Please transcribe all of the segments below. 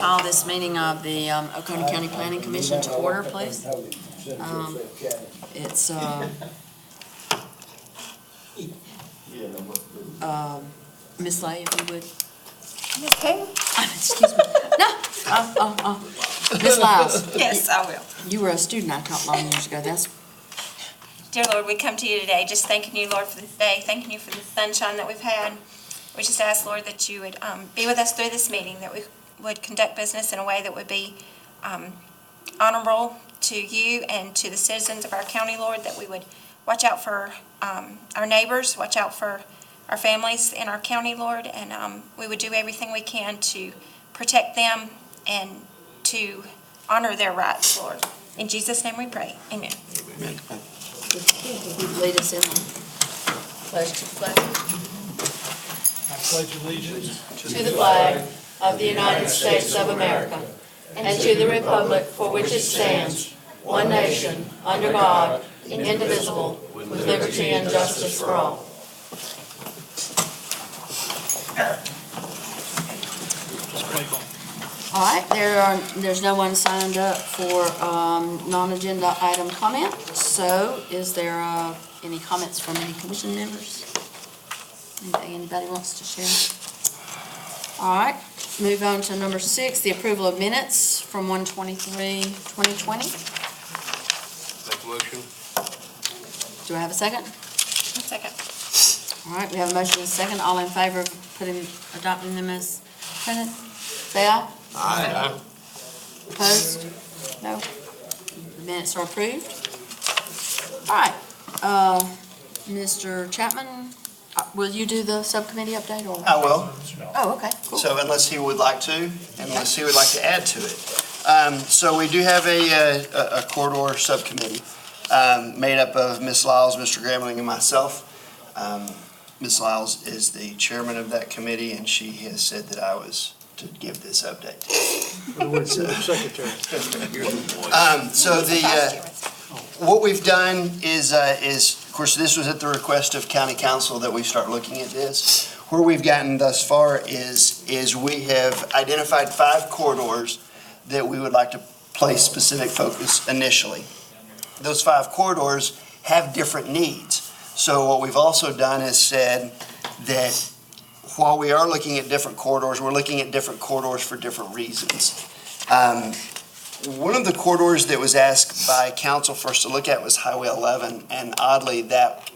Call this meeting of the Oconee County Planning Commission to order, please. It's Ms. Lay, if you would. Okay. Excuse me. No. Ms. Lyles. Yes, I will. You were a student I taught long years ago. That's Dear Lord, we come to you today just thanking you, Lord, for this day, thanking you for the sunshine that we've had. We just ask, Lord, that you would be with us through this meeting, that we would conduct business in a way that would be honorable to you and to the citizens of our county, Lord, that we would watch out for our neighbors, watch out for our families in our county, Lord, and we would do everything we can to protect them and to honor their rights, Lord. In Jesus' name we pray. Amen. Amen. Lead us in the pledge to the flag. I pledge allegiance To the flag of the United States of America and to the republic for which it stands, one nation, under God, indivisible, with liberty and justice for all. All right, there's no one signed up for non-agenda item comment. So is there any comments from any commission members? Anything anybody wants to share? All right, move on to number 6, the approval of minutes from 1/23/2020. Make a motion. Do I have a second? One second. All right, we have a motion and a second. All in favor of adopting them as printed, say aye. Aye. Opposed? No. The minutes are approved. All right, Mr. Chapman, will you do the subcommittee update or? I will, Oh, okay, cool. so unless he would like to, unless he would like to add to it. So we do have a corridor subcommittee made up of Ms. Lyles, Mr. Gramling, and myself. Ms. Lyles is the chairman of that committee, and she has said that I was to give this update. secretary. So what we've done is, of course, this was at the request of county council that we start looking at this. Where we've gotten thus far is we have identified 5 corridors that we would like to place specific focus initially. Those 5 corridors have different needs. So what we've also done is said that while we are looking at different corridors, we're looking at different corridors for different reasons. One of the corridors that was asked by council for us to look at was Highway 11, and oddly, that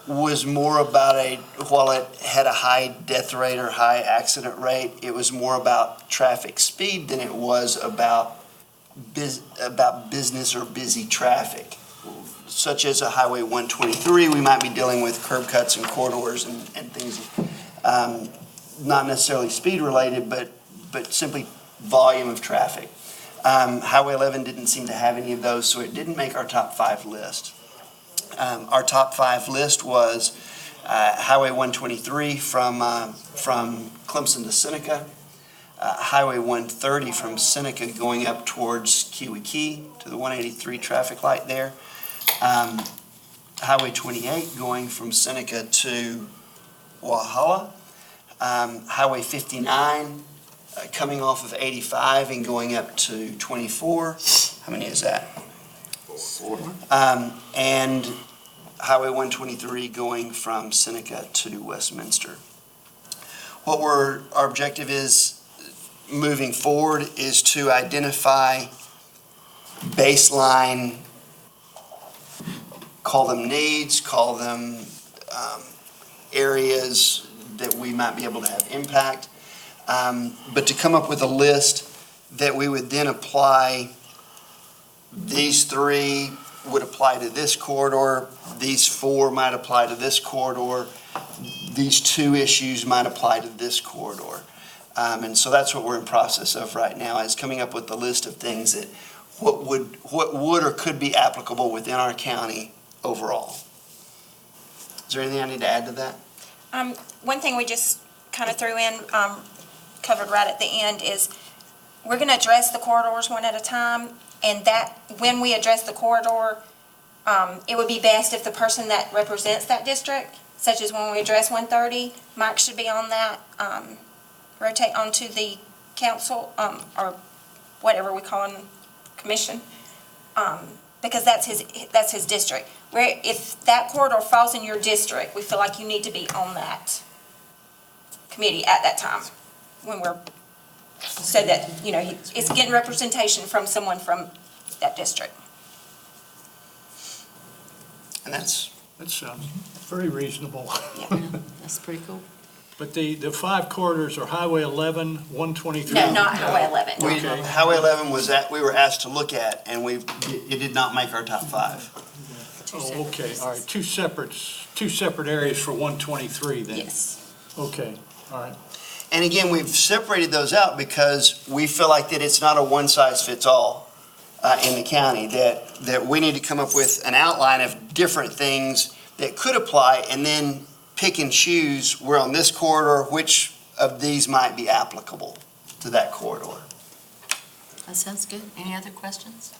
was more about while it had a high death rate or high accident rate, it was more about traffic speed than it was about business or busy traffic. Such as a Highway 123, we might be dealing with curb cuts and corridors and things, not necessarily speed related, but simply volume of traffic. Highway 11 didn't seem to have any of those, so it didn't make our top 5 list. Our top 5 list was Highway 123 from Clemson to Seneca, Highway 130 from Seneca going up towards Kiwi Key to the 183 traffic light there, Highway 28 going from Seneca to Walhalla, Highway 59 coming off of 85 and going up to 24. How many is that? 4. And Highway 123 going from Seneca to Westminster. Our objective is moving forward is to identify baseline, call them needs, call them areas that we might be able to have impact, but to come up with a list that we would then apply. These 3 would apply to this corridor, these 4 might apply to this corridor, these 2 issues might apply to this corridor. And so that's what we're in process of right now, is coming up with the list of things that what would or could be applicable within our county overall. Is there anything I need to add to that? One thing we just kind of threw in, covered right at the end, is we're going to address the corridors one at a time, and that when we address the corridor, it would be best if the person that represents that district, such as when we address 130, Mike should be on that, rotate onto the council, or whatever we call him, commission, because that's his district. Where if that corridor falls in your district, we feel like you need to be on that committee at that time, when we're, so that, it's getting representation from someone from that district. And that's, That sounds very reasonable. That's pretty cool. But the 5 corridors are Highway 11, 123. No, not Highway 11. we, Okay. Highway 11 we were asked to look at, and it did not make our top 5. Oh, okay, all right, two separate areas for 123 then? Yes. Okay, all right. And again, we've separated those out because we feel like that it's not a one-size-fits-all in the county, that we need to come up with an outline of different things that could apply, and then pick and choose, we're on this corridor, which of these might be applicable to that corridor. That sounds good. Any other questions?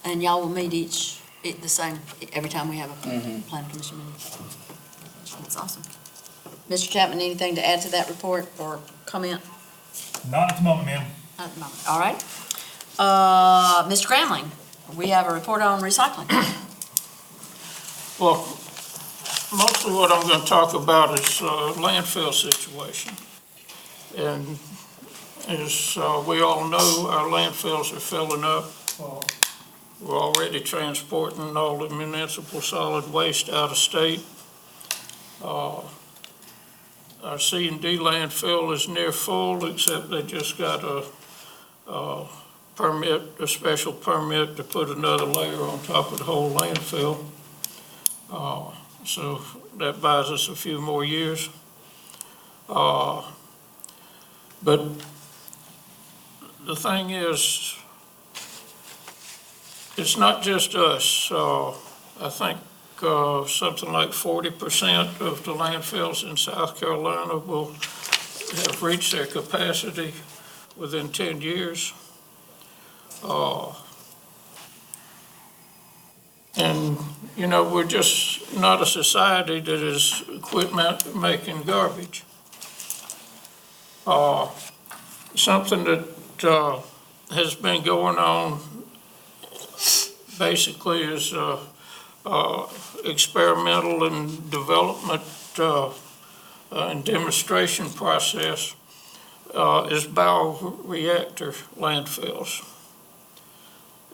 And y'all will meet the same, every time we have a planning commission meeting. That's awesome. Mr. Chapman, anything to add to that report or comment? Not at the moment, ma'am. Not at the moment. All right. Mr. Gramling, we have a report on recycling. Well, mostly what I'm going to talk about is landfill situation. And as we all know, our landfills are filling up. We're already transporting all the municipal solid waste out of state. Our C&D landfill is near full, except they just got a permit, a special permit to put another layer on top of the whole landfill. So that buys us a few more years. But the thing is, it's not just us. I think something like 40% of the landfills in South Carolina will have reached their capacity within 10 years. And, we're just not a society that is quit making garbage. Something that has been going on basically is experimental and development and demonstration process is bioreactor landfills.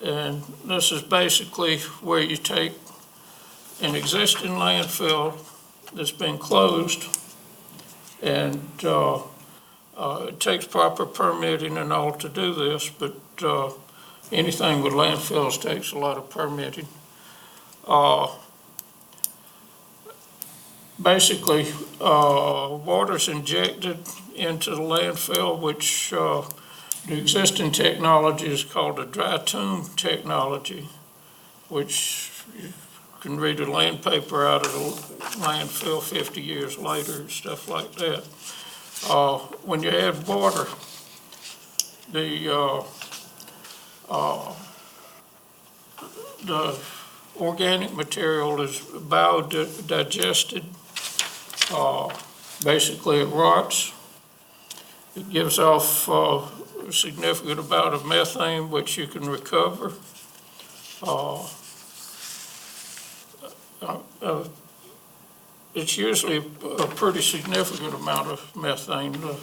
And this is basically where you take an existing landfill that's been closed, and it takes proper permitting and all to do this, but anything with landfills takes a lot of permitting. Basically, water's injected into the landfill, which the existing technology is called a dry tomb technology, which you can read a land paper out of the landfill 50 years later and stuff like that. When you add water, the organic material is biodigested. Basically, it rots. It gives off a significant amount of methane, which you can recover. It's usually a pretty significant amount of methane. The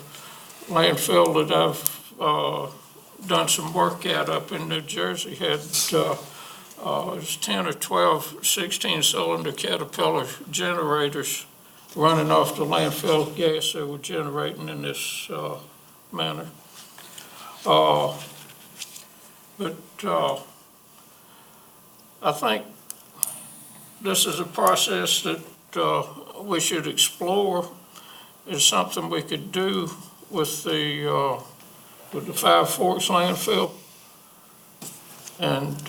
landfill that I've done some work at up in New Jersey had it was 10 or 12 16-cylinder Caterpillar generators running off the landfill gas they were generating in this manner. But I think this is a process that we should explore. Is something we could do with the Five Forks landfill, and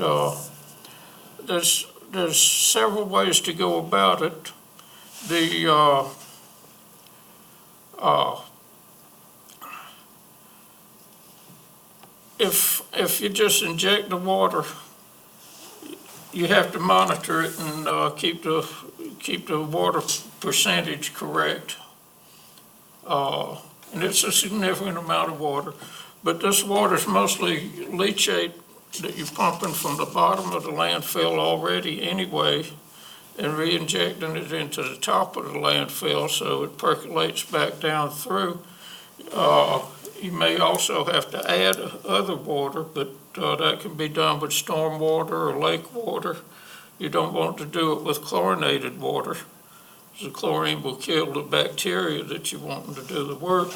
there's several ways to go about it. If you just inject the water, you have to monitor it and keep the water percentage correct. and it's a significant amount of water. But this water's mostly leachate that you're pumping from the bottom of the landfill already anyway, and re-injecting it into the top of the landfill so it percolates back down through. You may also have to add other water, but that can be done with storm water or lake water. You don't want to do it with chlorinated water. The chlorine will kill the bacteria that you want to do the work.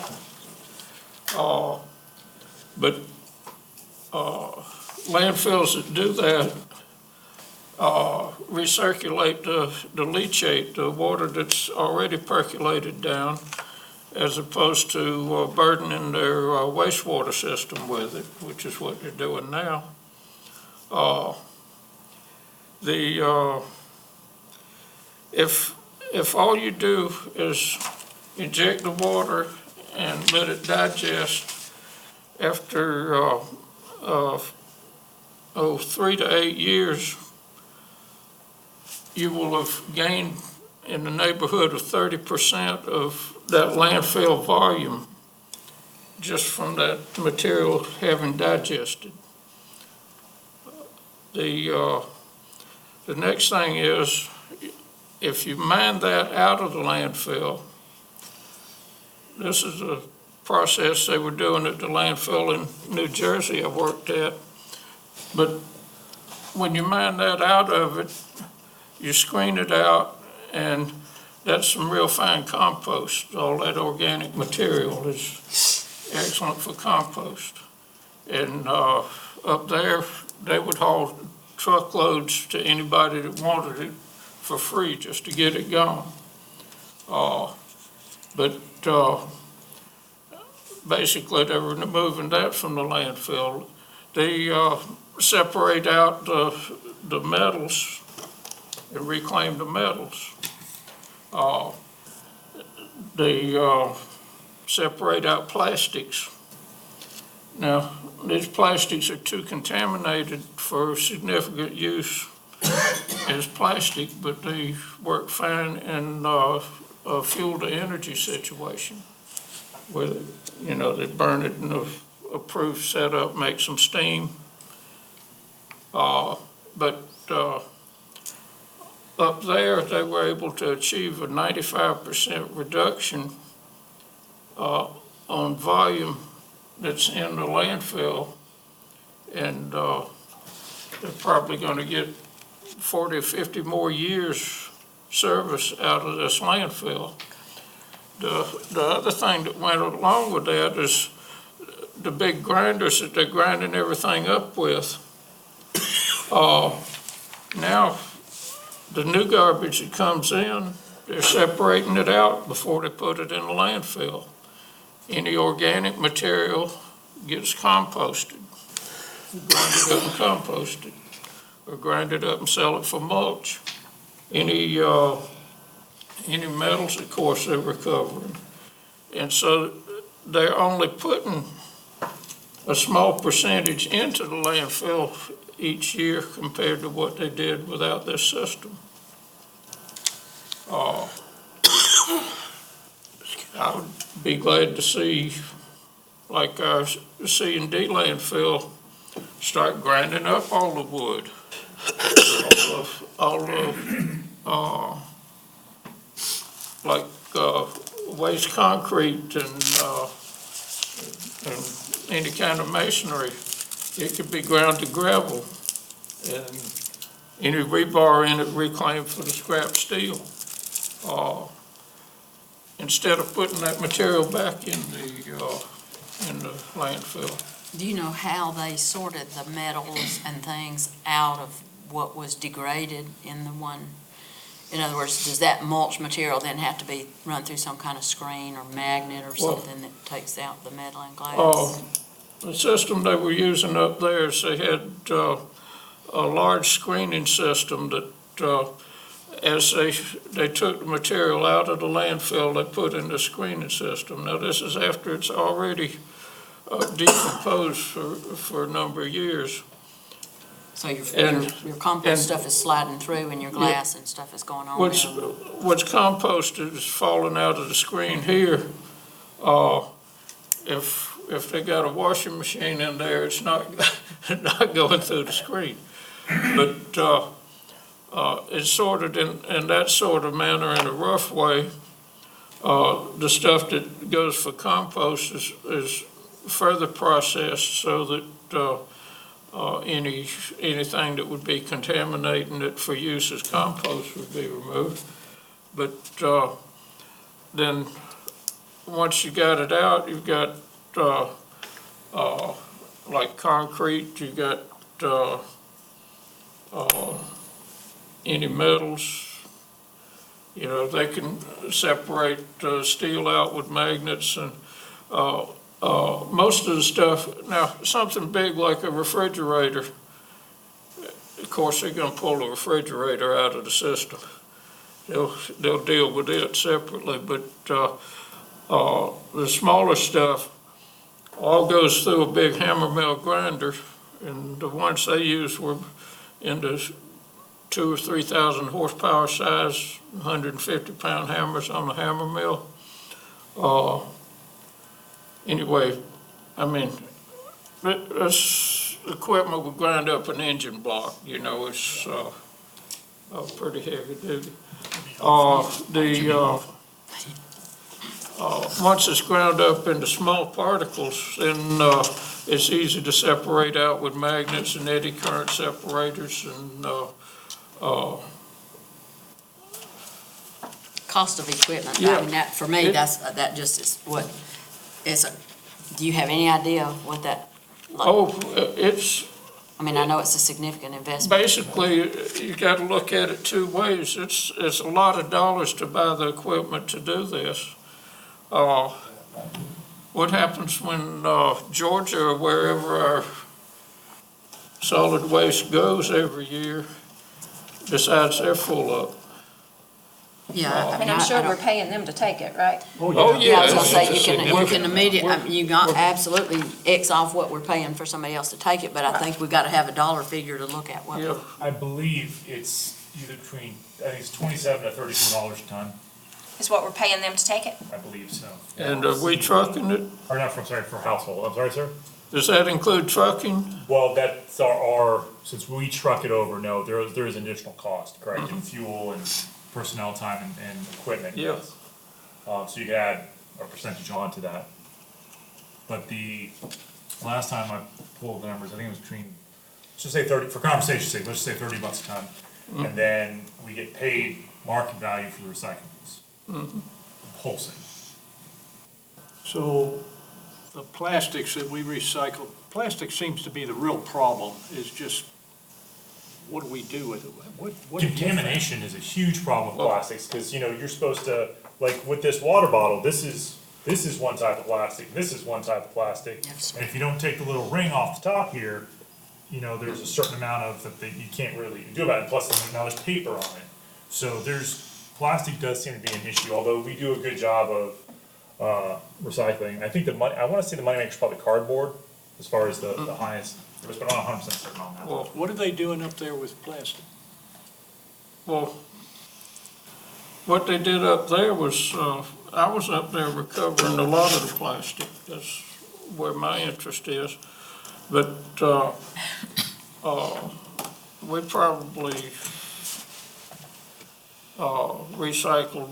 But landfills that do that recirculate the leachate, the water that's already percolated down, as opposed to burdening their wastewater system with it, which is what they're doing now. If all you do is inject the water and let it digest, after 3 to 8 years, you will have gained in the neighborhood of 30% of that landfill volume just from that material having digested. The next thing is, if you mine that out of the landfill, this is a process they were doing at the landfill in New Jersey I worked at. But when you mine that out of it, you screen it out, and that's some real fine compost. All that organic material is excellent for compost. And up there, they would haul truckloads to anybody that wanted it for free just to get it gone. But basically, they were removing that from the landfill. They separate out the metals and reclaim the metals. They separate out plastics. Now, these plastics are too contaminated for significant use as plastic, but they work fine in a fuel-to-energy situation, where, you know, they burn it in a approved setup, make some steam. But up there, they were able to achieve a 95% reduction on volume that's in the landfill, and they're probably going to get 40 or 50 more years service out of this landfill. The other thing that went along with that is the big grinders that they're grinding everything up with. Now, the new garbage that comes in, they're separating it out before they put it in the landfill. Any organic material gets composted, grinded up and composted, or grinded up and sell it for mulch. Any metals, of course, they're recovering. And so they're only putting a small percentage into the landfill each year compared to what they did without this system. I would be glad to see, like our C&D landfill, start grinding up all the wood, like waste concrete and any kind of masonry. It could be ground to gravel, and any rebar in it reclaimed for the scrap steel. Instead of putting that material back in the landfill. Do you know how they sorted the metals and things out of what was degraded in the one? In other words, does that mulch material then have to be run through some kind of screen or magnet or something that takes out the metal and glass? The system they were using up there is they had a large screening system that as they took the material out of the landfill, they put in the screening system. Now, this is after it's already decomposed for a number of years. So your compost stuff is sliding through and your glass and stuff is going on What's there? composted is falling out of the screen here. if they got a washing machine in there, it's not, not going through the screen. But, it's sorted in that sort of manner, in a rough way. The stuff that goes for compost is further processed so that, anything that would be contaminating it for use as compost would be removed. But, then, once you got it out, you've got, like concrete, you got, any metals. You know, they can separate steel out with magnets and, most of the stuff, now, something big like a refrigerator, of course, they're gonna pull the refrigerator out of the system. They'll deal with it separately, but, the smaller stuff all goes through a big hammer mill grinder, and the ones they used were in the 2,000 or 3,000 horsepower size, 150-pound hammers on the hammer mill. Anyway, I mean, this equipment would grind up an engine block, you know, it's, pretty heavy duty. Once it's ground up into small particles, then, it's easy to separate out with magnets and eddy current separators and, Cost of equipment, Yeah. I mean, that, for me, that just is what is, do you have any idea of what that, like, it's, I mean, I know it's a significant investment. basically, you gotta look at it two ways. It's a lot of dollars to buy the equipment to do this. What happens when, Georgia or wherever our solid waste goes every year decides they're full up? Yeah, I And mean, I'm sure I we're don't. paying them to take it, right? Oh, Yeah, I was gonna it's say, a you can significant- immediately, you got absolutely X off what we're paying for somebody else to take it, but I think we've gotta have a dollar figure to look at what. Yeah, I believe it's either between, I think it's $27 to $34 a ton, Is what we're paying them to take it? I believe so. and are we trucking it? Or not, sorry, for household, I'm sorry, sir? Does that include trucking? Well, that's our, since we truck it over, no, there is an additional cost, correct, in fuel and personnel time and equipment. Yeah. yes. So you add a percentage onto that. But the last time I pulled the numbers, I think it was between, let's just say 30, for conversation's sake, let's just say $30 a ton. And then we get paid market value for the recyclables. Wholesale. So the plastics that we recycle, plastic seems to be the real problem, is just, what do we do with it? What do you think? Contamination is a huge problem with plastics, because, you know, you're supposed to, like, with this water bottle, this is one type of plastic, this is one type of plastic. Yes. And if you don't take the little ring off the top here, you know, there's a certain amount of, that you can't really do about it, plus now there's paper on it. So plastic does seem to be an issue, although we do a good job of, recycling. I think I wanna say the moneymaker's probably cardboard, as far as the highest, but I'm not 100% certain on that. Well, What are they doing up there with plastic? Well, what they did up there was, I was up there recovering a lot of the plastic. That's where my interest is. But, we probably, recycled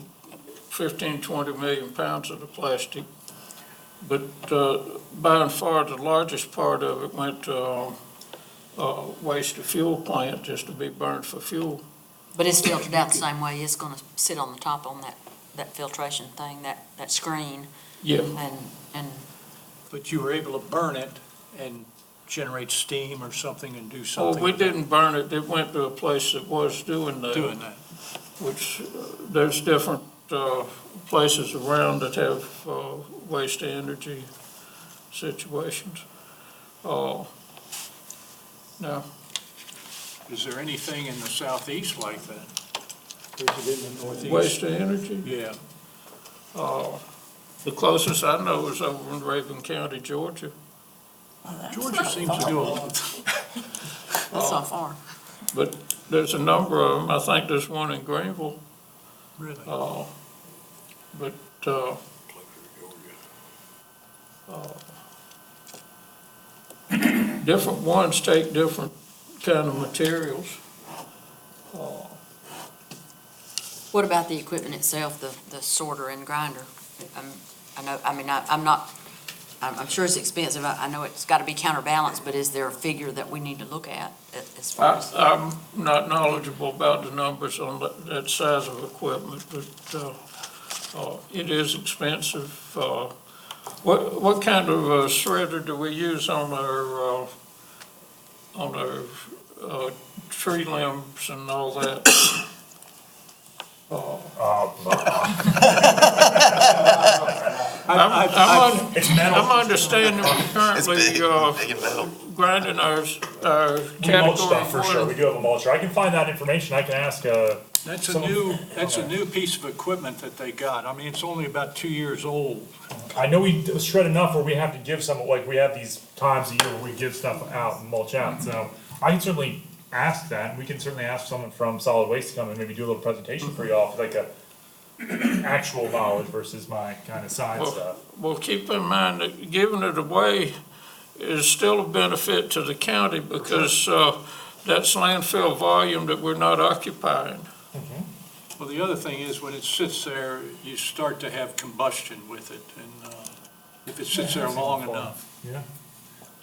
15, 20 million pounds of the plastic. But, by and far, the largest part of it went to, waste to fuel plant just to be burned for fuel. But it's filtered out the same way, it's gonna sit on the top on that filtration thing, that screen, Yeah. and, But you were able to burn it and generate steam or something and do Oh, something. we didn't burn it, it went to a place that was doing that. Doing that. Which, there's different, places around that have, waste to energy situations. Now, Is there anything in the southeast like that? Or is it in the northeast? waste to energy, Yeah. the closest I know is over in Raven County, Georgia. Georgia seems to do a lot. that's not far. But there's a number of them, I think there's one in Greenville, Really? but, different ones take different kind of materials. What about the equipment itself, the sorter and grinder? I know, I mean, I'm sure it's expensive. I know it's got to be counterbalanced, but is there a figure that we need to look at as far as? I'm not knowledgeable about the numbers on that size of equipment, but it is expensive. What kind of shredder do we use on our tree limbs and all that? It's metal. I'm understanding we're currently grinding our We mulch category that for sure, we one. do have a mulcher, I can find that information, I can ask, That's Some- that's a new piece of equipment that they got. I mean, it's only about 2 years old. I know we shred enough where we have to give some, like, we have these times a year where we give stuff out and mulch out, so I can certainly ask that, and we can certainly ask someone from solid waste to come and maybe do a little presentation for y'all, for like a actual knowledge versus my kind of side stuff. Well, keep in mind that giving it away is still a benefit to the county because that's landfill volume that we're not occupying. Well, the other thing is when it sits there, you start to have combustion with it, and if it sits there long enough. Yeah.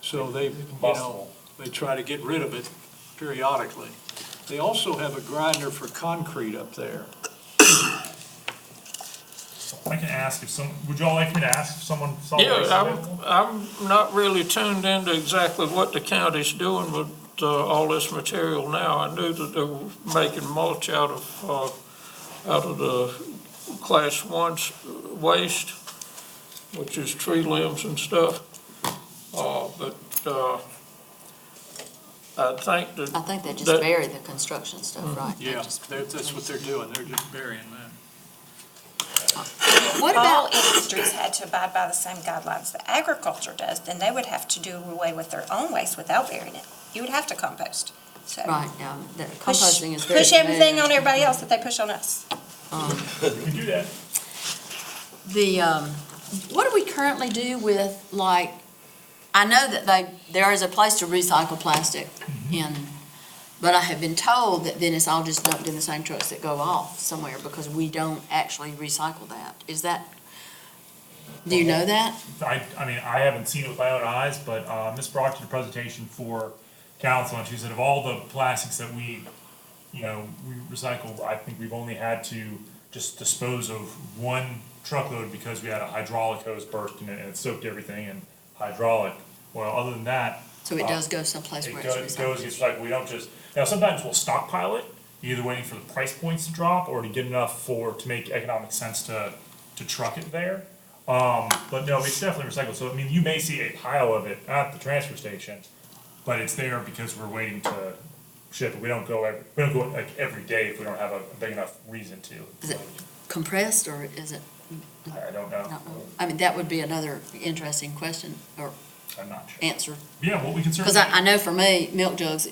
So they, Combustible. they try to get rid of it periodically. They also have a grinder for concrete up there. I can ask if would y'all like me to ask if someone solid waste is Yeah, available? I'm not really tuned into exactly what the county's doing with all this material now. I knew that they were making mulch out of the class 1 waste, which is tree limbs and stuff. But I think that. I think they just that- bury the construction stuff, right? They Yeah, just- that's what they're doing. They're just burying that. What All about, industries had to abide by the same guidelines that agriculture does, then they would have to do away with their own waste without burying it. You would have to compost, so. right, the Push- composting is very. Push everything familiar. on everybody else that they push on us. We can do that. The, what do we currently do with, like, I know that there is a place to recycle plastic in, but I have been told that then it's all just dumped in the same trucks that go off somewhere because we don't actually recycle that. Is that, do you know that? I mean, I haven't seen it with my own eyes, but Ms. Brock did a presentation for council, and she said of all the plastics that we recycle, I think we've only had to just dispose of one truckload because we had a hydraulic hose burst in it and it soaked everything in hydraulic. Well, other than that, So it does go someplace it where goes, it's it's recycled? like, we don't just, now sometimes we'll stockpile it, either waiting for the price points to drop or to get enough to make economic sense to truck it there. But no, it's definitely recycled, so I mean, you may see a pile of it at the transfer station, but it's there because we're waiting to ship it, we don't go like every day if we don't have a big enough reason to. Is it compressed or is it, I don't know, I mean, that would be another interesting question or I'm not sure. answer. Yeah, well, we can Because certainly. I know for me, milk jugs,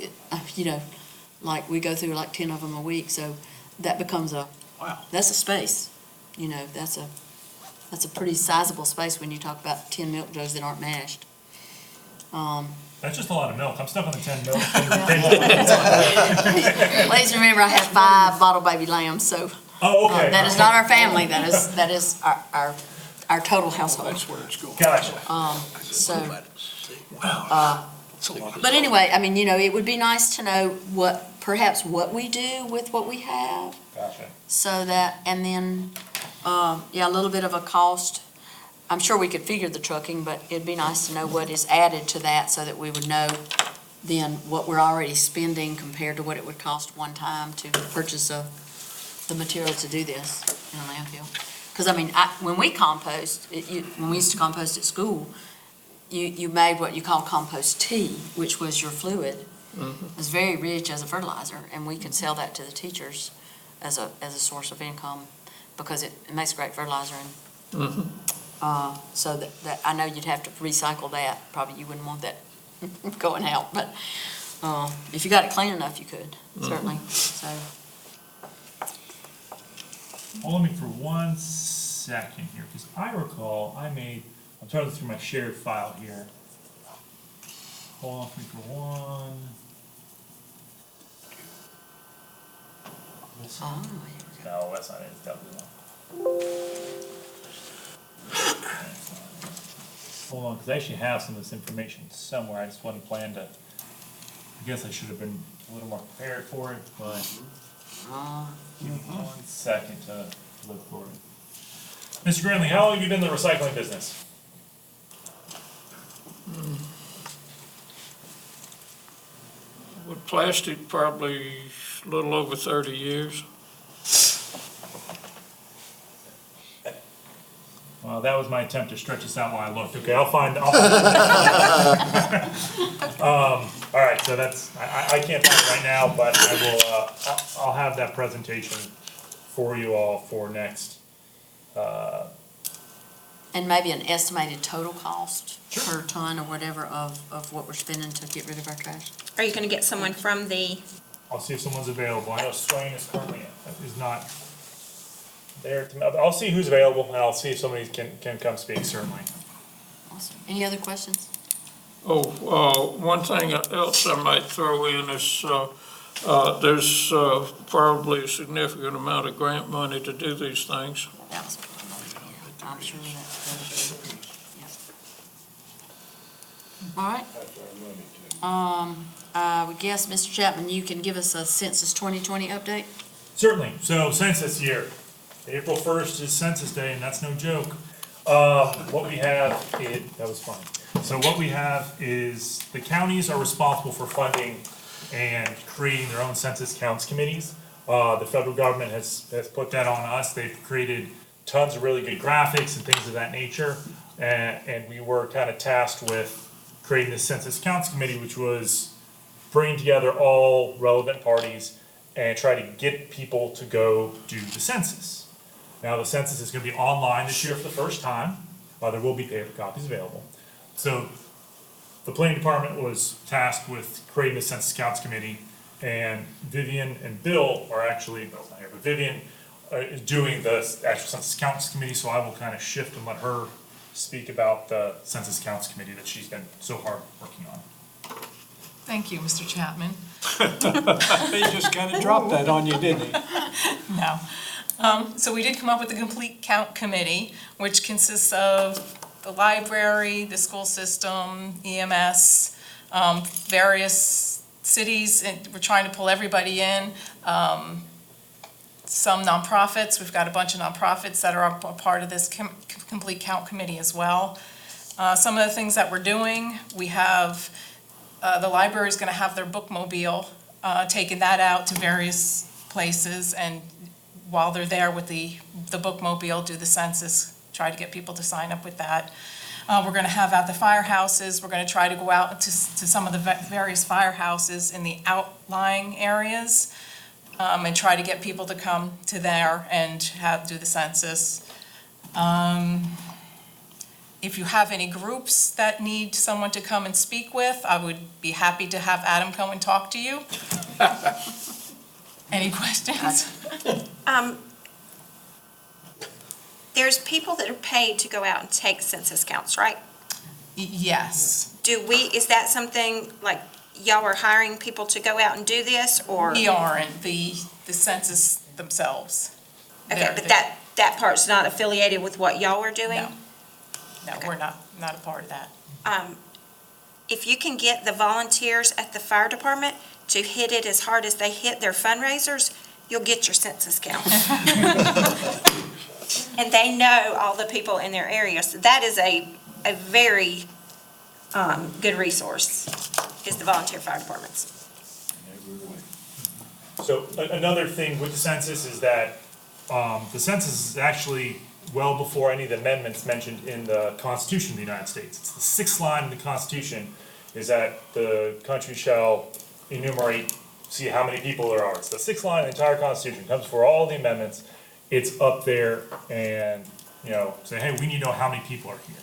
like we go through like 10 of them a week, so that becomes Wow. that's a space. That's a pretty sizable space when you talk about 10 milk jugs that aren't mashed. That's just a lot of milk, I'm stuck on the 10 milk. Please remember, I have 5 bottle baby lambs, so Oh, okay. that is not our family, that is our total household. That's where it's going. Gotcha. But anyway, I mean, it would be nice to know perhaps what we do with what we have. Gotcha. So that, and then, a little bit of a cost. I'm sure we could figure the trucking, but it'd be nice to know what is added to that so that we would know then what we're already spending compared to what it would cost one time to purchase the material to do this in a landfill. Because, I mean, when we compost, when we used to compost at school, you made what you call compost tea, which was your fluid. It was very rich as a fertilizer, and we could sell that to the teachers as a source of income because it makes great fertilizer. And so that I know you'd have to recycle that. Probably you wouldn't want that going out, but if you got it clean enough, you could certainly. So Hold me for 1 second here, because I recall I made I'm trying to look through my shared file here. Hold on for me for one. This one? Oh, here we go. No, that's not it, it's definitely one. Hold on, because I actually have some of this information somewhere, I just wasn't planning to, I guess I should have been a little more prepared for it, but give me 1 second to look for it. Mr. Granley, how long have you been in the recycling business? With plastic, probably a little over 30 years. Well, that was my attempt to stretch this out while I looked. Okay, I'll find all right, so that's, I can't find it right now, but I will, I'll have that presentation for you all for next. And maybe an estimated total cost per ton or whatever of what we're spending to get rid of our trash. Are you gonna get someone from the, I'll see if someone's available. I know Swain is currently, is not there. I'll see who's available, and I'll see if somebody can come speak, certainly. Awesome. Any other questions? One thing else I might throw in is, there's probably a significant amount of grant money to do these things. That was, yeah, I'm sure that's, yeah. All right. I would guess, Mr. Chapman, you can give us a Census 2020 update? Certainly. So census year, April 1st is census day, and that's no joke. What we have is, that was fun. So what we have is the counties are responsible for funding and creating their own census counts committees. The federal government has put that on us. They've created tons of really good graphics and things of that nature. And we were kind of tasked with creating the census counts committee, which was bringing together all relevant parties and try to get people to go do the census. Now, the census is going to be online this year for the first time. There will be paper copies available. So the planning department was tasked with creating the census counts committee, and Vivian and Bill are actually, Bill's not here, but Vivian is doing the actual census counts committee, so I will kind of shift and let her speak about the census counts committee that she's been so hard working on. Thank you, Mr. Chapman. He just kind of dropped that on you, didn't he? No. So we did come up with the complete count committee, which consists of the library, the school system, EMS, various cities, and we're trying to pull everybody in. Some nonprofits, we've got a bunch of nonprofits that are a part of this complete count committee as well. Some of the things that we're doing, we have, the library's gonna have their bookmobile, taking that out to various places, and while they're there with the bookmobile, do the census, try to get people to sign up with that. We're gonna have at the firehouses, we're gonna try to go out to some of the various firehouses in the outlying areas, and try to get people to come to there and do the census. If you have any groups that need someone to come and speak with, I would be happy to have Adam come and talk to you. Any questions? there's people that are paid to go out and take census counts, right? Yes. Is that something, like, y'all are hiring people to go out and do this, or? We aren't, the census themselves. Okay, They're- but that part's not affiliated with what y'all are doing? No, we're not a part of that. If you can get the volunteers at the fire department to hit it as hard as they hit their fundraisers, you'll get your census count. And they know all the people in their area, so that is a very good resource, is the volunteer fire departments. So another thing with the census is that the census is actually well before any of the amendments mentioned in the Constitution of the United States. It's the sixth line in the Constitution, is that the country shall enumerate, see how many people there are. It's the sixth line of the entire Constitution, comes before all the amendments. It's up there and, say, hey, we need to know how many people are here.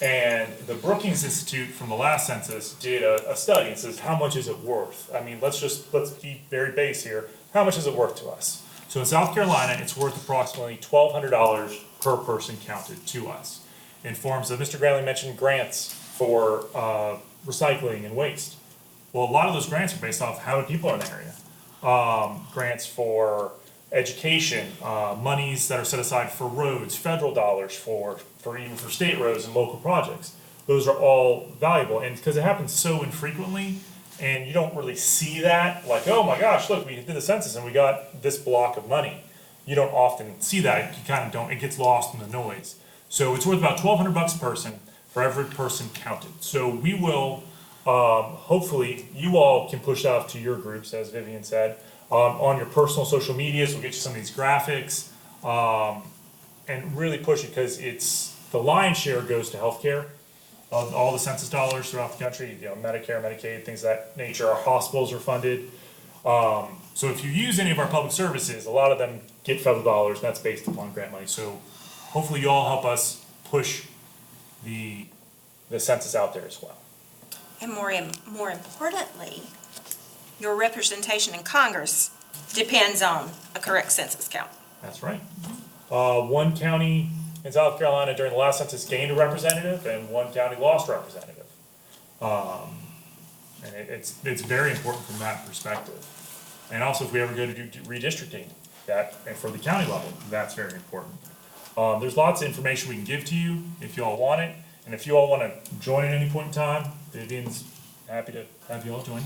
And the Brookings Institute from the last census did a study and says, how much is it worth? I mean, let's be very base here. How much is it worth to us? So in South Carolina, it's worth approximately $1,200 per person counted to us. in forms of, Mr. Granley mentioned grants for recycling and waste. Well, a lot of those grants are based off how many people are in the area. Grants for education, monies that are set aside for roads, federal dollars for even for state roads and local projects. Those are all valuable, and because it happens so infrequently, and you don't really see that, like, oh my gosh, look, we did the census and we got this block of money. You don't often see that, you kind of don't, it gets lost in the noise. So it's worth about $1,200 a person for every person counted. So we will, hopefully, you all can push that off to your groups, as Vivian said, on your personal social medias. We'll get you some of these graphics, and really push it, because the lion's share goes to healthcare of all the census dollars throughout the country, Medicare, Medicaid, things of that nature. Our hospitals are funded. So if you use any of our public services, a lot of them get federal dollars, and that's based upon grant money. So hopefully you all help us push the census out there as well. And more importantly, your representation in Congress depends on a correct census count. That's right. One county in South Carolina during the last census gained a representative, and one county lost a representative. And it's very important from that perspective. And also, if we ever go to do redistricting, and for the county level, that's very important. There's lots of information we can give to you if you all want it, and if you all want to join at any point in time, Vivian's happy to have you all join.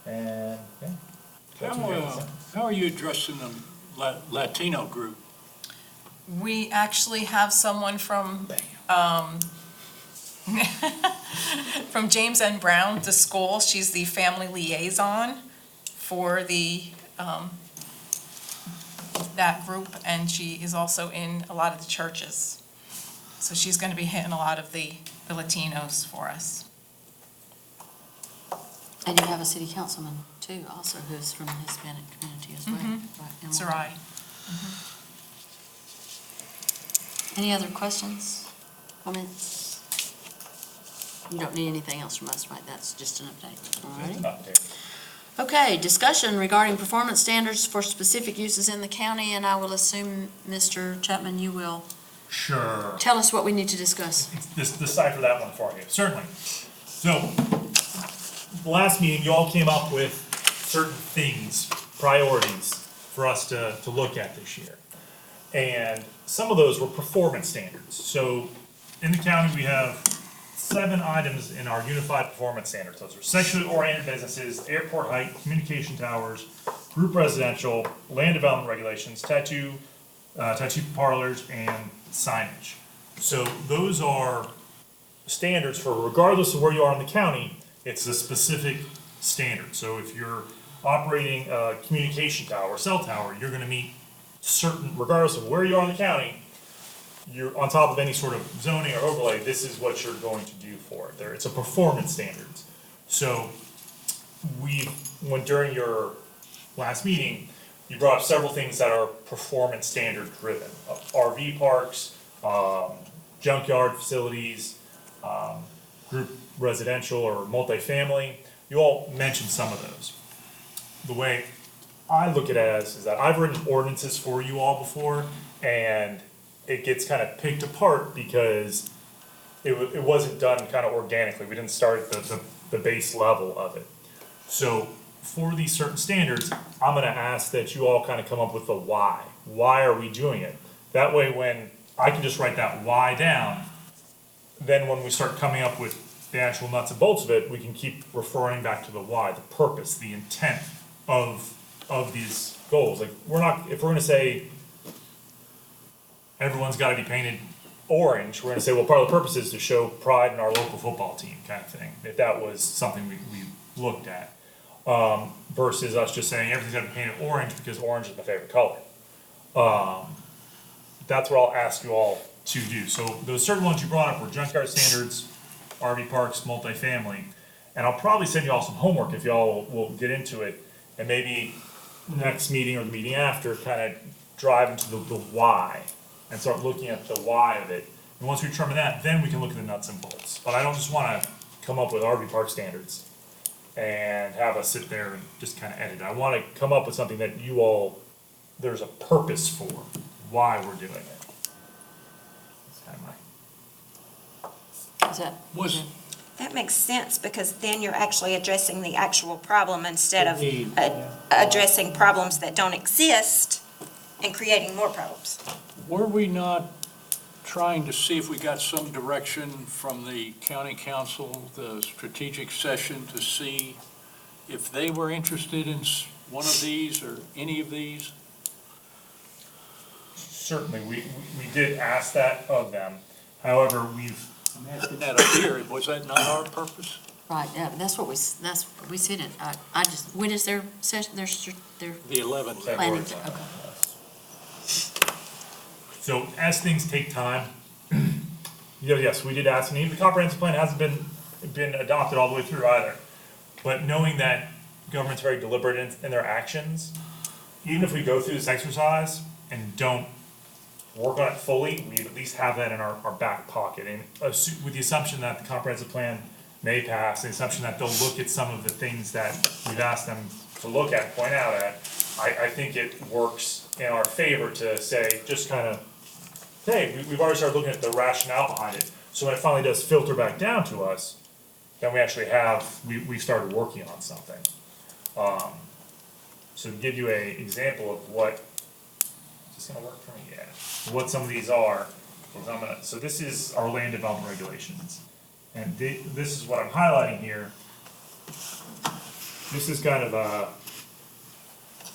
And yeah. that's what we have to say. How are you addressing the Latino group? We actually have someone from from James N. Brown, the school. She's the family liaison for that group, and she is also in a lot of the churches. So she's going to be hitting a lot of the Latinos for us. And you have a city councilman too, also, who's from the Hispanic community as well. Right, That's Emily. right. Any other questions, comments? You don't need anything else from us, right? That's just an update. All Just right. an update. Okay, discussion regarding performance standards for specific uses in the county, and I will assume, Mr. Chapman, you will Sure. tell us what we need to discuss. Decipher that one for you, certainly. So, last meeting, you all came up with certain things, priorities for us to look at this year. And some of those were performance standards. So, in the county, we have 7 items in our unified performance standards. Those are sexually oriented businesses, airport height, communication towers, group residential, land development regulations, tattoo parlors, and signage. So those are standards for, regardless of where you are in the county, it's a specific standard. So if you're operating a communication tower, cell tower, you're gonna meet certain, regardless of where you are in the county, you're on top of any sort of zoning or overlay, this is what you're going to do for it. There, it's a performance standards. So when during your last meeting, you brought up several things that are performance standard driven. RV parks, junkyard facilities, group residential or multifamily. You all mentioned some of those. The way I look at it as is that I've written ordinances for you all before, and it gets kind of picked apart because it wasn't done kind of organically. We didn't start at the base level of it. So for these certain standards, I'm gonna ask that you all kind of come up with the why. Why are we doing it? That way, when I can just write that why down, then when we start coming up with the actual nuts and bolts of it, we can keep referring back to the why, the purpose, the intent of these goals. Like, if we're gonna say everyone's gotta be painted orange, we're gonna say, well, part of the purpose is to show pride in our local football team, kind of thing, if that was something we looked at. Versus us just saying everything's gotta be painted orange because orange is my favorite color. That's what I'll ask you all to do. So those certain ones you brought up were junkyard standards, RV parks, multifamily. And I'll probably send you all some homework if y'all will get into it, and maybe next meeting or the meeting after, kind of drive into the why and start looking at the why of it. And once we determine that, then we can look at the nuts and bolts. But I don't just wanna come up with RV park standards and have us sit there and just kind of edit it. I wanna come up with something that there's a purpose for why we're doing it. That's kind of my Is that? Was, That makes sense, because then you're actually addressing the actual problem instead of The need, addressing problems that don't exist and creating more problems. were we not trying to see if we got some direction from the county council, the strategic session, to see if they were interested in one of these or any of these? Certainly, we did ask that of them. However, we've, I'm asking that up here, was that not our purpose? Right, yeah, that's what we said it. I just, when is their session, their The 11th. planning? February. Okay. so as things take time, yes, we did ask, and even the comprehensive plan hasn't been adopted all the way through either. But knowing that government's very deliberate in their actions, even if we go through this exercise and don't work on it fully, we at least have that in our back pocket. And with the assumption that the comprehensive plan may pass, the assumption that they'll look at some of the things that we've asked them to look at, point out at, I think it works in our favor to say, just kind of, hey, we've already started looking at the rationale behind it. So when it finally does filter back down to us, then we actually we started working on something. So to give you an example of what, is this gonna work for me? Yeah. What some of these are, so this is our land development regulations. And this is what I'm highlighting here. This is kind of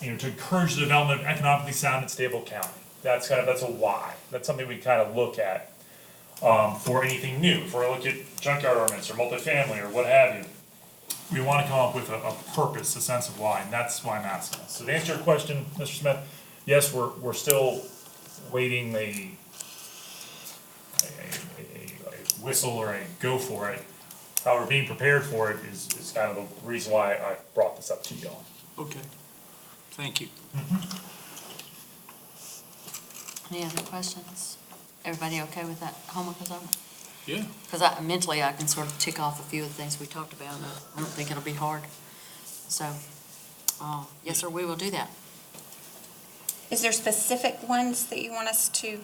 to encourage the development of economically sound and stable county. That's a why. That's something we kind of look at for anything new. If we're looking at junkyard ordinance or multifamily or what have you, we want to come up with a purpose, a sense of why, and that's why I'm asking this. So to answer your question, Mr. Smith, yes, we're still waiting a whistle or a go for it. However, being prepared for it is kind of the reason why I brought this up to you all. Okay, thank you. Any other questions? Everybody okay with that homework assignment? Yeah. Because mentally, I can sort of tick off a few of the things we talked about, and I don't think it'll be hard. So, yes, sir, we will do that. Is there specific ones that you want us to,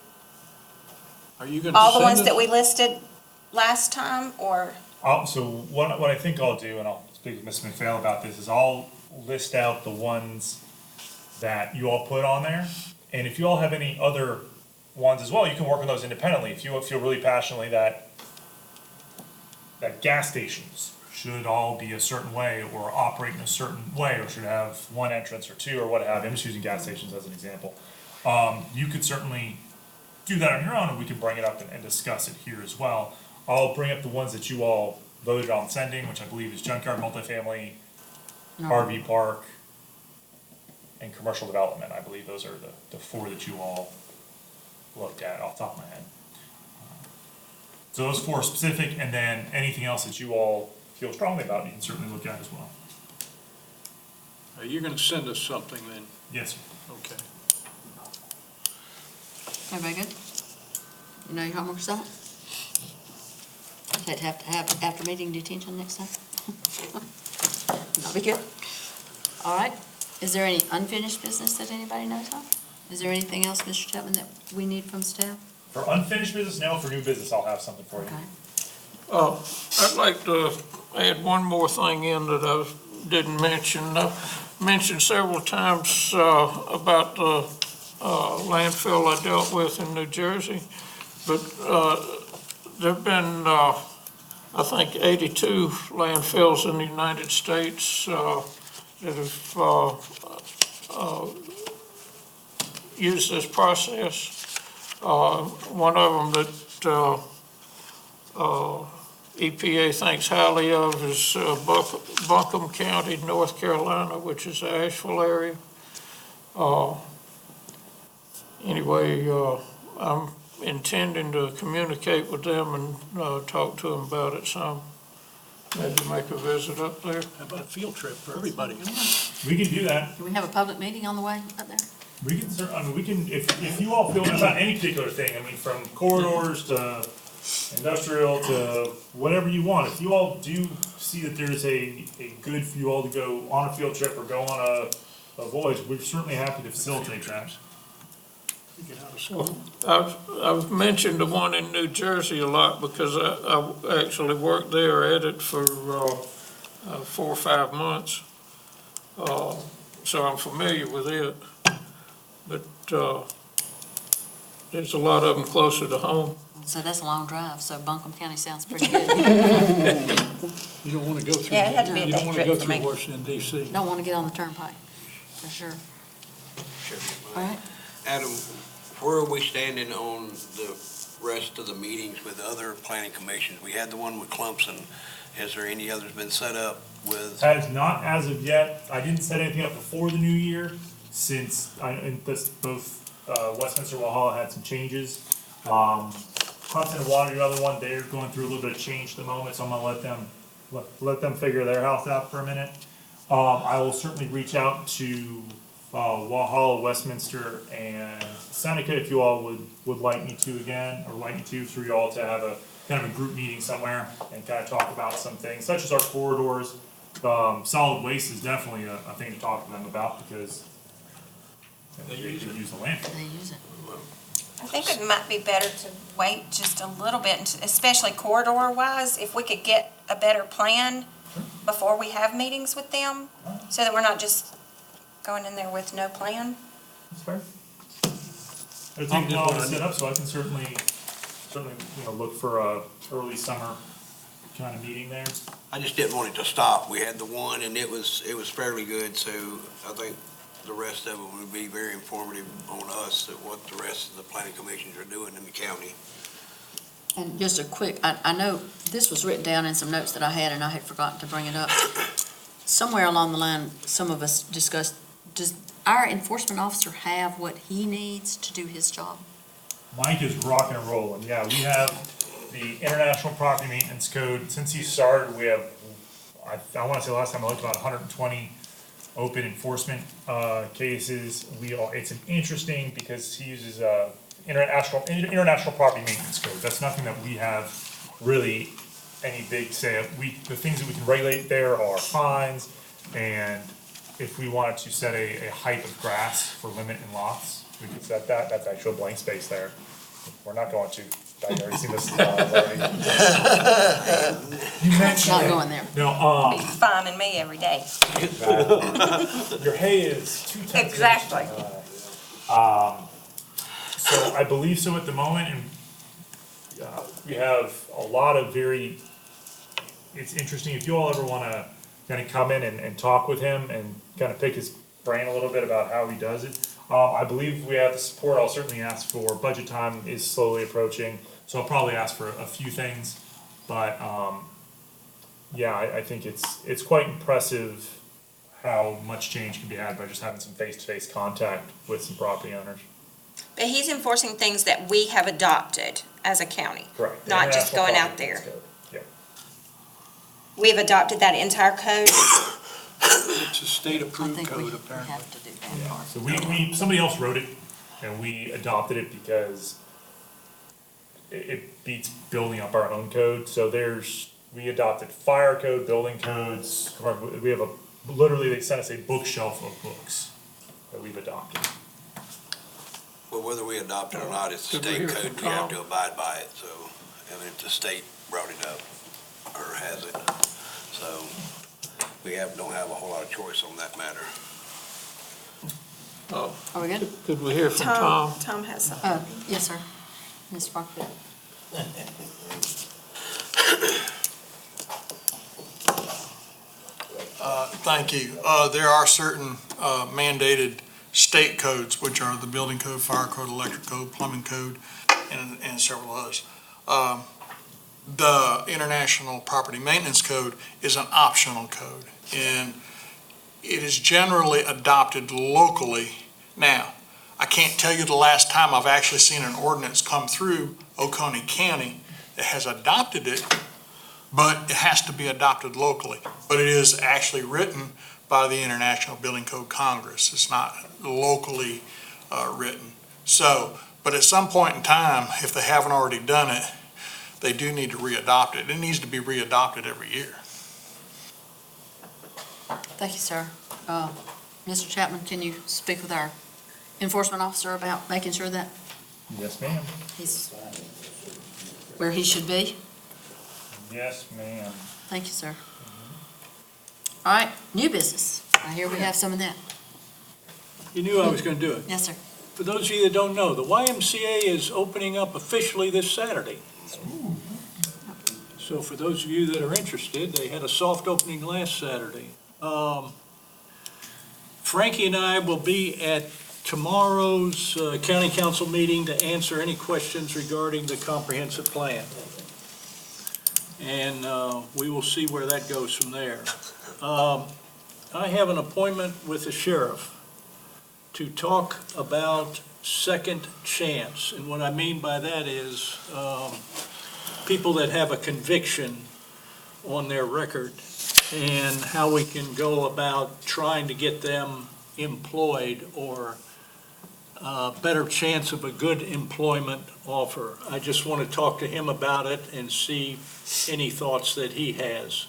Are you going to all the send ones us? that we listed last time, or? So what I think I'll do, and I'll speak with Ms. McPhail about this, is I'll list out the ones that you all put on there. And if you all have any other ones as well, you can work on those independently. If you feel really passionately that gas stations should all be a certain way or operate in a certain way, or should have one entrance or two or what have you. I'm just using gas stations as an example. You could certainly do that on your own, and we can bring it up and discuss it here as well. I'll bring up the ones that you all voted on sending, which I believe is junkyard, multifamily, RV park, and commercial development. I believe those are the four that you all looked at off the top of my head. So those four are specific, and then anything else that you all feel strongly about, you can certainly look at as well. Are you going to send us something then? Yes, sir. Okay. Everybody good? You know your homework assignment? I'd have to have after meeting detention next time. That'll be good. All right. Is there any unfinished business that anybody knows of? Is there anything else, Mr. Chapman, that we need from staff? For unfinished business, no. For new business, I'll have something for you. Okay. I'd like to add one more thing in that I didn't mention. I mentioned several times about the landfill I dealt with in New Jersey, but there've been, I think, 82 landfills in the United States that have used this process. One of them that EPA thinks highly of is Buncombe County, North Carolina, which is the Asheville area. Anyway, I'm intending to communicate with them and talk to them about it some. Maybe make a visit up there. How about a field trip for everybody? We can do that. Do we have a public meeting on the way up there? We can, we can, if you all feel about any particular thing, from corridors to industrial to whatever you want, if you all do see that there's a good for you all to go on a field trip or go on a voyage, we're certainly happy to facilitate that. Get out of school. I've mentioned the one in New Jersey a lot because I actually worked there at it for 4 or 5 months. So I'm familiar with it. But there's a lot of them closer to home. So that's a long drive, so Buncombe County sounds pretty good. You don't want to go through, Yeah, it had to be a you don't want day to go trip for through me. Washington DC. Don't want to get on the turnpike, for sure. All right, Adam, where are we standing on the rest of the meetings with other planning commissions? We had the one with Clumpson. Has there any others been set up with? Has not as of yet. I didn't set anything up before the new year since both Westminster and Walhalla had some changes. Clemson and Water, the other one, they're going through a little bit of change at the moment, so I'm gonna let them figure their health out for a minute. I will certainly reach out to Walhalla, Westminster, and Seneca if you all would like me to again, or like me to, for you all to have a kind of a group meeting somewhere and kind of talk about some things, such as our corridors. Solid waste is definitely a thing to talk to them about because they use the landfill. they use it. I think it might be better to wait just a little bit, especially corridor-wise, if we could get a better plan before we have meetings with them, so that we're not just going in there with no plan. That's fair. It'll take a while to set up, so I can certainly, look for a early summer kind of meeting there. I just didn't want it to stop. We had the one and it was fairly good, so I think the rest of it would be very informative on us at what the rest of the planning commissions are doing in the county. And just a quick, I know this was written down in some notes that I had, and I had forgotten to bring it up. Somewhere along the line, some of us discussed, does our enforcement officer have what he needs to do his job? Mike is rocking and rolling. Yeah, we have the International Property Maintenance Code. Since he started, we have, I want to say last time I looked, about 120 open enforcement cases. It's an interesting because he uses International Property Maintenance Code. That's nothing that we have really any big say. The things that we can regulate there are fines, and if we wanted to set a height of grass for limit in lots, we could set that. That's actual blank space there. We're not going to. I've already seen this. You mentioned Not it. going there. No, Be finding me every day. your hay is 2 tenths. Exactly. So I believe so at the moment, and we have a lot of it's interesting, if you all ever wanna kinda come in and talk with him and kinda pick his brain a little bit about how he does it. I believe we have the support. I'll certainly ask for, budget time is slowly approaching, so I'll probably ask for a few things, but, yeah, I think it's quite impressive how much change can be had by just having some face-to-face contact with some property owners. But he's enforcing things that we have adopted as a county. Correct. The Not just International going out Property there. Maintenance Code. Yeah. We've adopted that entire code. It's a I state-approved think we code, apparently. have to do that part. So somebody else wrote it, and we adopted it because it beats building up our own code. So we adopted fire code, building codes, we have literally they sent us a bookshelf of books that we've adopted. Well, whether we adopt it or not, it's a Did we state hear code, from we have Tom? to abide by it, so, I mean, if the state brought it up, or has it, so, we don't have a whole lot of choice on that matter. Are we good? Could we hear from Tom? Tom has something. Yes, sir. Mr. Parker. Thank you. There are certain mandated state codes, which are the building code, fire code, electric code, plumbing code, and several others. The International Property Maintenance Code is an optional code, and it is generally adopted locally. Now, I can't tell you the last time I've actually seen an ordinance come through Oconee County that has adopted it, but it has to be adopted locally. But it is actually written by the International Building Code Congress. It's not locally written. So, but at some point in time, if they haven't already done it, they do need to readopt it. It needs to be readopted every year. Thank you, sir. Mr. Chapman, can you speak with our enforcement officer about making sure that Yes, ma'am. he's where he should be? Yes, ma'am. Thank you, sir. All right, new business. I hear we have some of that. You knew I was going to do it. Yes, sir. For those of you that don't know, the YMCA is opening up officially this Saturday. So for those of you that are interested, they had a soft opening last Saturday. Frankie and I will be at tomorrow's county council meeting to answer any questions regarding the comprehensive plan. And we will see where that goes from there. I have an appointment with the sheriff to talk about second chance. And what I mean by that is people that have a conviction on their record and how we can go about trying to get them employed or better chance of a good employment offer. I just want to talk to him about it and see any thoughts that he has.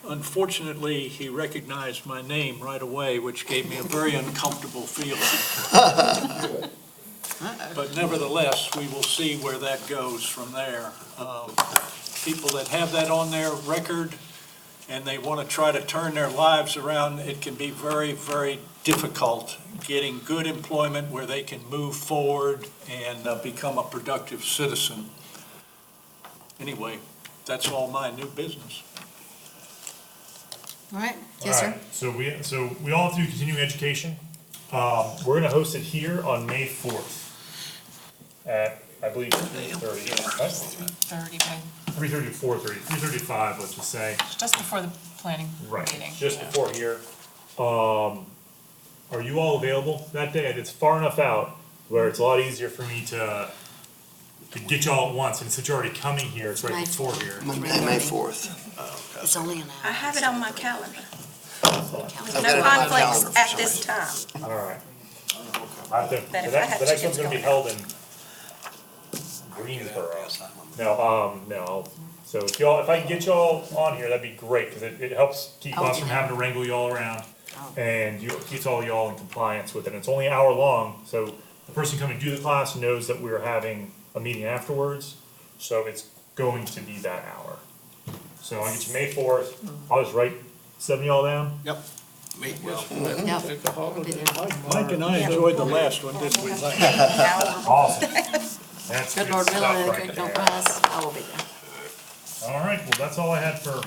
Unfortunately, he recognized my name right away, which gave me a very uncomfortable feeling. But nevertheless, we will see where that goes from there. People that have that on their record and they want to try to turn their lives around, it can be very, very difficult getting good employment where they can move forward and become a productive citizen. Anyway, that's all my new business. All right, yes, sir. Alright, so we all have to do continuing education. We're gonna host it here on May 4th at, I believe, 3:30. 30, maybe, 3:30 to 4:30, 3:30 to 5, let's just say. just before the planning Right, meeting. just before here. Are you all available that day? And it's far enough out where it's a lot easier for me to get y'all at once, and since you're already coming here, it's right May before 4th. here. Monday, May 4th. It's only an I hour. have it on my calendar. I've No got it on my conflicts calendar for at some this reason. time. Alright. I think, But the if I next, have the next chickens one's gonna be going held in Greensboro. No, so if I can get y'all on here, that'd be great, cause it helps keep us from having to wrangle y'all around. And keeps all y'all in compliance with it, and it's only an hour long, so the person coming to do the class knows that we're having a meeting afterwards, so it's going to be that hour. So I'll get you May 4th, I'll just write 7 y'all down. Yep. Meet well. Yep. Take a holiday. Mike and I enjoyed the last one, didn't we, Mike? Awesome. That's Good good Lord willing, stuff and the right creek don't there. rise, I will be there. Alright, well, that's all I had for.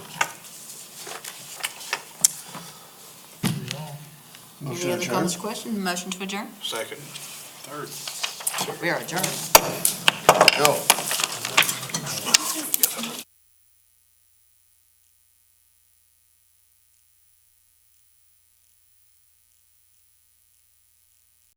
Any other comments or questions? Motion to adjourn? Second. Third. We are adjourned. Go.